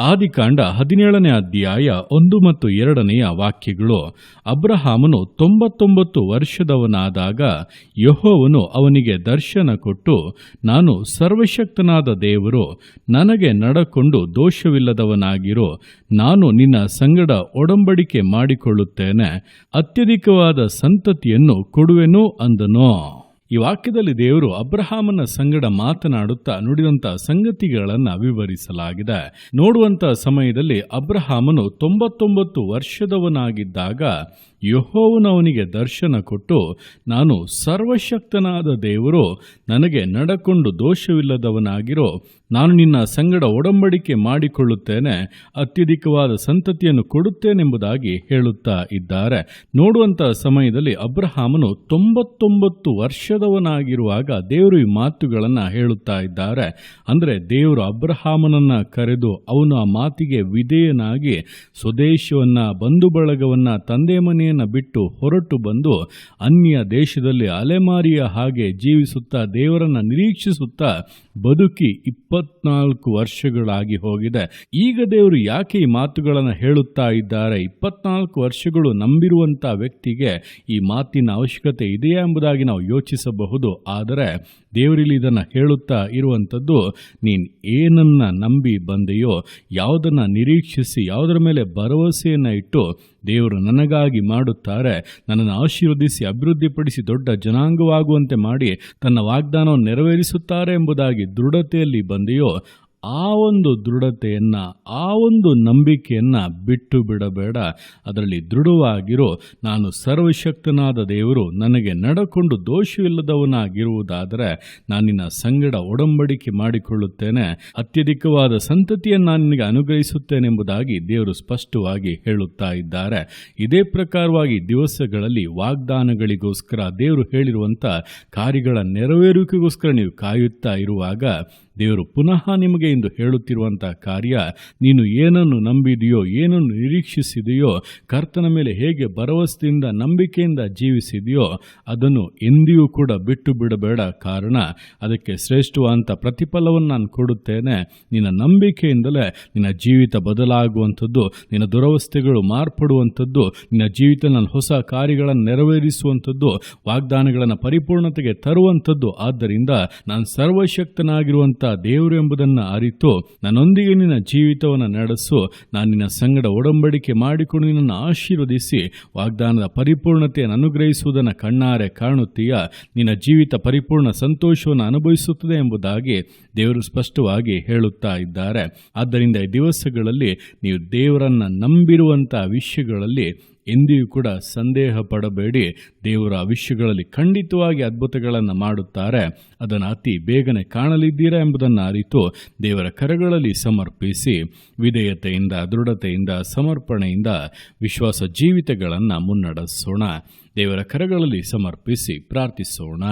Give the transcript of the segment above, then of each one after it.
ಆದಿಕಾಂಡ 17ನೇ ಅಧ್ಯಾಯ 1 ಮತ್ತು 2ನೆಯ ವಾಕ್ಯಗಳು. ಅಬ್ರಹಾಮನು 99 ವರ್ಷದವನಾದಾಗ ಯೆಹೋವನು ಅವನಿಗೆ ದರ್ಶನ ಕೊಟ್ಟು, ನಾನು ಸರ್ವಶಕ್ತನಾದ ದೇವರು, ನನಗೆ ನಡಕೊಂಡು ದೋಷವಿಲ್ಲದವನಾಗಿರೋ, ನಾನು ನಿನ್ನ ಸಂಗಡ ಒಡಂಬಡಿಕೆ ಮಾಡಿಕೊಳ್ಳುತ್ತೇನೆ, ಅತ್ಯಧಿಕವಾದ ಸಂತತಿಯನ್ನು ಕೊಡುವೆನು ಅಂದನು. ಈ ವಾಕ್ಯದಲ್ಲಿ ದೇವರು ಅಬ್ರಹಾಮನ ಸಂಗಡ ಮಾತನಾಡುತ್ತಾ ನುಡಿದಂಥ ಸಂಗತಿಗಳನ್ನು ವಿವರಿಸಲಾಗಿದೆ. ನೋಡುವಂಥ ಸಮಯದಲ್ಲಿ ಅಬ್ರಹಾಮನು 99 ವರ್ಷದವನಾಗಿದ್ದಾಗ ಯೆಹೋವನು ಅವನಿಗೆ ದರ್ಶನ ಕೊಟ್ಟು, ನಾನು ಸರ್ವಶಕ್ತನಾದ ದೇವರು, ನನಗೆ ನಡಕೊಂಡು ದೋಷವಿಲ್ಲದವನಾಗಿರೋ, ನಾನು ನಿನ್ನ ಸಂಗಡ ಒಡಂಬಡಿಕೆ ಮಾಡಿಕೊಳ್ಳುತ್ತೇನೆ, ಅತ್ಯಧಿಕವಾದ ಸಂತತಿಯನ್ನು ಕೊಡುತ್ತೇನೆಂಬುದಾಗಿ ಹೇಳುತ್ತಾ ಇದ್ದಾರೆ. ನೋಡುವಂಥ ಸಮಯದಲ್ಲಿ ಅಬ್ರಹಾಮನು 99 ವರ್ಷದವನಾಗಿರುವಾಗ ದೇವರು ಈ ಮಾತುಗಳನ್ನು ಹೇಳುತ್ತಾ ಇದ್ದಾರೆ. ಅಂದರೆ ದೇವರು ಅಬ್ರಹಾಮನನ್ನು ಕರೆದು ಅವನು ಆ ಮಾತಿಗೆ ವಿಧೇಯನಾಗಿ ಸ್ವದೇಶವನ್ನು, ಬಂಧು ಬಳಗವನ್ನು, ತಂದೆ ಮನೆಯನ್ನು ಬಿಟ್ಟು ಹೊರಟು ಬಂದು ಅನ್ಯ ದೇಶದಲ್ಲಿ ಅಲೆಮಾರಿಯ ಹಾಗೆ ಜೀವಿಸುತ್ತಾ ದೇವರನ್ನು ನಿರೀಕ್ಷಿಸುತ್ತಾ ಬದುಕಿ 24 ವರ್ಷಗಳಾಗಿ ಹೋಗಿದೆ. ಈಗ ದೇವರು ಯಾಕೆ ಈ ಮಾತುಗಳನ್ನು ಹೇಳುತ್ತಾ ಇದ್ದಾರೆ? 24 ವರ್ಷಗಳು ನಂಬಿರುವಂಥ ವ್ಯಕ್ತಿಗೆ ಈ ಮಾತಿನ ಅವಶ್ಯಕತೆ ಇದೆಯಾ ಎಂಬುದಾಗಿ ನಾವು ಯೋಚಿಸಬಹುದು. ಆದರೆ ದೇವರಲ್ಲಿ ಇದನ್ನು ಹೇಳುತ್ತಾ ಇರುವಂಥದ್ದು, ನೀನು ಏನನ್ನ ನಂಬಿ ಬಂದೆಯೋ, ಯಾವುದನ್ನು ನಿರೀಕ್ಷಿಸಿ, ಯಾವುದರ ಮೇಲೆ ಭರವಸೆಯನ್ನು ಇಟ್ಟು ದೇವರು ನನಗಾಗಿ ಮಾಡುತ್ತಾರೆ, ನನ್ನನ್ನು ಆಶೀರ್ವದಿಸಿ ಅಭಿವೃದ್ಧಿಪಡಿಸಿ ದೊಡ್ಡ ಜನಾಂಗವಾಗುವಂತೆ ಮಾಡಿ ತನ್ನ ವಾಗ್ದಾನವನ್ನು ನೆರವೇರಿಸುತ್ತಾರೆ ಎಂಬುದಾಗಿ ದೃಢತೆಯಲ್ಲಿ ಬಂದೆಯೋ, ಆ ಒಂದು ದೃಢತೆಯನ್ನು, ಆ ಒಂದು ನಂಬಿಕೆಯನ್ನು ಬಿಟ್ಟು ಬಿಡಬೇಡ. ಅದರಲ್ಲಿ ದೃಢವಾಗಿರೋ, ನಾನು ಸರ್ವಶಕ್ತನಾದ ದೇವರು, ನನಗೆ ನಡಕೊಂಡು ದೋಷವಿಲ್ಲದವನಾಗಿರುವುದಾದರೆ ನಾನು ನಿನ್ನ ಸಂಗಡ ಒಡಂಬಡಿಕೆ ಮಾಡಿಕೊಳ್ಳುತ್ತೇನೆ, ಅತ್ಯಧಿಕವಾದ ಸಂತತಿಯನ್ನು ನಾನು ನಿನಗೆ ಅನುಗ್ರಹಿಸುತ್ತೇನೆಂಬುದಾಗಿ ದೇವರು ಸ್ಪಷ್ಟವಾಗಿ ಹೇಳುತ್ತಾ ಇದ್ದಾರೆ. ಇದೇ ಪ್ರಕಾರವಾಗಿ ದಿವಸಗಳಲ್ಲಿ ವಾಗ್ದಾನಗಳಿಗೋಸ್ಕರ, ದೇವರು ಹೇಳಿರುವಂಥ ಕಾರ್ಯಗಳ ನೆರವೇರುವಿಕೆಗೋಸ್ಕರ ನೀವು ಕಾಯುತ್ತಾ ಇರುವಾಗ ದೇವರು ಪುನಃ ನಿಮಗೆ ಇಂದು ಹೇಳುತ್ತಿರುವಂಥ ಕಾರ್ಯ, ನೀನು ಏನನ್ನು ನಂಬಿದೆಯೋ, ಏನನ್ನು ನಿರೀಕ್ಷಿಸಿದೆಯೋ, ಕರ್ತನ ಮೇಲೆ ಹೇಗೆ ಭರವಸೆಯಿಂದ ನಂಬಿಕೆಯಿಂದ ಜೀವಿಸಿದೆಯೋ ಅದನ್ನು ಎಂದಿಯೂ ಕೂಡ ಬಿಟ್ಟು ಬಿಡಬೇಡ. ಕಾರಣ ಅದಕ್ಕೆ ಶ್ರೇಷ್ಠವಾದಂಥ ಪ್ರತಿಫಲವನ್ನು ನಾನು ಕೊಡುತ್ತೇನೆ. ನಿನ್ನ ನಂಬಿಕೆಯಿಂದಲೇ ನಿನ್ನ ಜೀವಿತ ಬದಲಾಗುವಂಥದ್ದು, ನಿನ್ನ ದುರವಸ್ಥೆಗಳು ಮಾರ್ಪಡುವಂಥದ್ದು, ನಿನ್ನ ಜೀವಿತ ನಾನು ಹೊಸ ಕಾರ್ಯಗಳನ್ನು ನೆರವೇರಿಸುವಂಥದ್ದು, ವಾಗ್ದಾನಗಳನ್ನು ಪರಿಪೂರ್ಣತೆಗೆ ತರುವಂಥದ್ದು. ಆದ್ದರಿಂದ ನಾನು ಸರ್ವಶಕ್ತನಾಗಿರುವಂಥ ದೇವರು ಎಂಬುದನ್ನು ಅರಿತು ನನ್ನೊಂದಿಗೆ ನಿನ್ನ ಜೀವಿತವನ್ನು ನಡೆಸು, ನಾನು ನಿನ್ನ ಸಂಗಡ ಒಡಂಬಡಿಕೆ ಮಾಡಿಕೊಂಡು ನಿನ್ನನ್ನು ಆಶೀರ್ವದಿಸಿ ವಾಗ್ದಾನದ ಪರಿಪೂರ್ಣತೆಯನ್ನು ಅನುಗ್ರಹಿಸುವುದನ್ನು ಕಣ್ಣಾರೆ ಕಾಣುತ್ತೀಯ, ನಿನ್ನ ಜೀವಿತ ಪರಿಪೂರ್ಣ ಸಂತೋಷವನ್ನು ಅನುಭವಿಸುತ್ತದೆ ಎಂಬುದಾಗಿ ದೇವರು ಸ್ಪಷ್ಟವಾಗಿ ಹೇಳುತ್ತಾ ಇದ್ದಾರೆ. ಆದ್ದರಿಂದ ಈ ದಿವಸಗಳಲ್ಲಿ ನೀವು ದೇವರನ್ನು ನಂಬಿರುವಂಥ ವಿಷಯಗಳಲ್ಲಿ ಎಂದಿಯೂ ಕೂಡ ಸಂದೇಹ ಪಡಬೇಡಿ. ದೇವರ ವಿಷಯಗಳಲ್ಲಿ ಖಂಡಿತವಾಗಿ ಅದ್ಭುತಗಳನ್ನು ಮಾಡುತ್ತಾರೆ. ಅದನ್ನು ಅತಿ ಬೇಗನೆ ಕಾಣಲಿದ್ದೀರಾ ಎಂಬುದನ್ನು ಅರಿತು ದೇವರ ಕರಗಳಲ್ಲಿ ಸಮರ್ಪಿಸಿ ವಿಧೇಯತೆಯಿಂದ, ದೃಢತೆಯಿಂದ, ಸಮರ್ಪಣೆಯಿಂದ ವಿಶ್ವಾಸ ಜೀವಿತಗಳನ್ನು ಮುನ್ನಡೆಸೋಣ. ದೇವರ ಕರಗಳಲ್ಲಿ ಸಮರ್ಪಿಸಿ ಪ್ರಾರ್ಥಿಸೋಣ.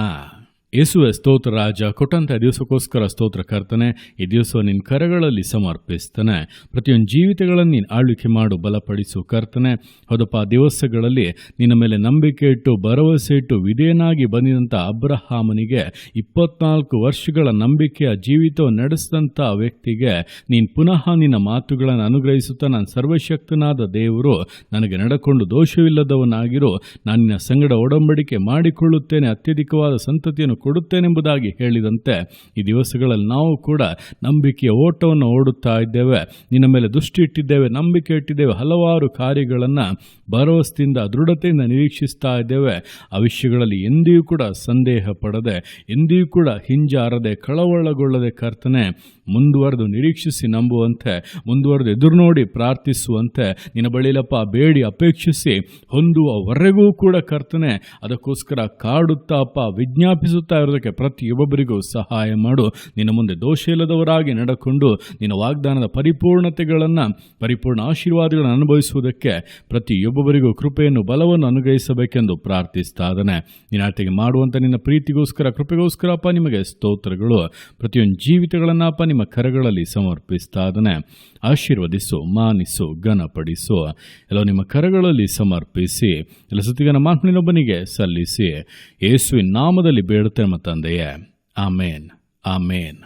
ಯೇಸುವೆ ಸ್ತೋತ್ರ ರಾಜ, ಕೊಟ್ಟಂಥ ದಿವಸಕ್ಕೋಸ್ಕರ ಸ್ತೋತ್ರ ಕರ್ತನೆ. ಈ ದಿವಸ ನಿನ್ನ ಕರಗಳಲ್ಲಿ ಸಮರ್ಪಿಸ್ತಾನೆ. ಪ್ರತಿಯೊಂದು ಜೀವಿತಗಳನ್ನು ನೀನು ಆಳ್ವಿಕೆ ಮಾಡು, ಬಲಪಡಿಸು ಕರ್ತನೆ. ಹೌದಪ್ಪ, ದಿವಸಗಳಲ್ಲಿ ನಿನ್ನ ಮೇಲೆ ನಂಬಿಕೆ ಇಟ್ಟು ಭರವಸೆ ಇಟ್ಟು ವಿಧೇಯನಾಗಿ ಬಂದಿದಂಥ ಅಬ್ರಹಾಮನಿಗೆ 24 ವರ್ಷಗಳ ನಂಬಿಕೆಯ ಜೀವಿತವನ್ನು ನಡೆಸಿದಂಥ ವ್ಯಕ್ತಿಗೆ ನೀನು ಪುನಃ ನಿನ್ನ ಮಾತುಗಳನ್ನು ಅನುಗ್ರಹಿಸುತ್ತಾ, ನಾನು ಸರ್ವಶಕ್ತನಾದ ದೇವರು, ನನಗೆ ನಡಕೊಂಡು ದೋಷವಿಲ್ಲದವನಾಗಿರೋ, ನಾನು ನಿನ್ನ ಸಂಗಡ ಒಡಂಬಡಿಕೆ ಮಾಡಿಕೊಳ್ಳುತ್ತೇನೆ, ಅತ್ಯಧಿಕವಾದ ಸಂತತಿಯನ್ನು ಕೊಡುತ್ತೇನೆಂಬುದಾಗಿ ಹೇಳಿದಂತೆ ಈ ದಿವಸಗಳಲ್ಲಿ ನಾವು ಕೂಡ ನಂಬಿಕೆಯ ಓಟವನ್ನು ಓಡುತ್ತಾ ಇದ್ದೇವೆ. ನಿನ್ನ ಮೇಲೆ ದೃಷ್ಟಿ ಇಟ್ಟಿದ್ದೇವೆ, ನಂಬಿಕೆ ಇಟ್ಟಿದ್ದೇವೆ, ಹಲವಾರು ಕಾರ್ಯಗಳನ್ನು ಭರವಸೆಯಿಂದ, ದೃಢತೆಯಿಂದ ನಿರೀಕ್ಷಿಸ್ತಾ ಇದ್ದೇವೆ. ಆ ವಿಷಯಗಳಲ್ಲಿ ಎಂದಿಯೂ ಕೂಡ ಸಂದೇಹ ಪಡದೆ, ಎಂದಿಯೂ ಕೂಡ ಹಿಂಜಾರದೆ, ಕಳವಳಗೊಳ್ಳದೆ ಕರ್ತನೆ ಮುಂದುವರೆದು ನಿರೀಕ್ಷಿಸಿ ನಂಬುವಂತೆ, ಮುಂದುವರೆದು ಎದುರು ನೋಡಿ ಪ್ರಾರ್ಥಿಸುವಂತೆ, ನಿನ್ನ ಬಳಿಲಪ್ಪ ಬೇಡಿ ಅಪೇಕ್ಷಿಸಿ ಹೊಂದುವವರೆಗೂ ಕೂಡ ಕರ್ತನೆ ಅದಕ್ಕೋಸ್ಕರ ಕಾಡುತ್ತಾ ಅಪ್ಪ ವಿಜ್ಞಾಪಿಸುತ್ತಾ ಇರೋದಕ್ಕೆ ಪ್ರತಿಯೊಬ್ಬರಿಗೂ ಸಹಾಯ ಮಾಡು. ನಿನ್ನ ಮುಂದೆ ದೋಷ ಇಲ್ಲದವರಾಗಿ ನಡಕೊಂಡು ನಿನ್ನ ವಾಗ್ದಾನದ ಪರಿಪೂರ್ಣತೆಗಳನ್ನು, ಪರಿಪೂರ್ಣ ಆಶೀರ್ವಾದಗಳನ್ನು ಅನುಭವಿಸುವುದಕ್ಕೆ ಪ್ರತಿಯೊಬ್ಬರಿಗೂ ಕೃಪೆಯನ್ನು, ಬಲವನ್ನು ಅನುಗ್ರಹಿಸಬೇಕೆಂದು ಪ್ರಾರ್ಥಿಸ್ತಾದನೆ. ನಿನ್ನಾಟಿಗೆ ಮಾಡುವಂಥ ನಿನ್ನ ಪ್ರೀತಿಗೋಸ್ಕರ, ಕೃಪೆಗೋಸ್ಕರ ಅಪ್ಪ ನಿಮಗೆ ಸ್ತೋತ್ರಗಳು. ಪ್ರತಿಯೊಂದು ಜೀವಿತಗಳನ್ನು ಅಪ್ಪ ನಿಮ್ಮ ಕರಗಳಲ್ಲಿ ಸಮರ್ಪಿಸ್ತಾದನೆ. ಆಶೀರ್ವದಿಸು, ಮಾನಿಸು, ಘನಪಡಿಸು. ಎಲ್ಲ ನಿಮ್ಮ ಕರಗಳಲ್ಲಿ ಸಮರ್ಪಿಸಿ ಎಲ್ಲ ಸ್ತುತಿಯನ್ನು ಮಾತನಿನೊಬ್ಬನಿಗೆ ಸಲ್ಲಿಸಿ ಯೇಸುವಿನ ನಾಮದಲ್ಲಿ ಬೇಡುತ್ತೇನೆ ತಂದೆಯೇ. ಆಮೇನ್, ಆಮೇನ್.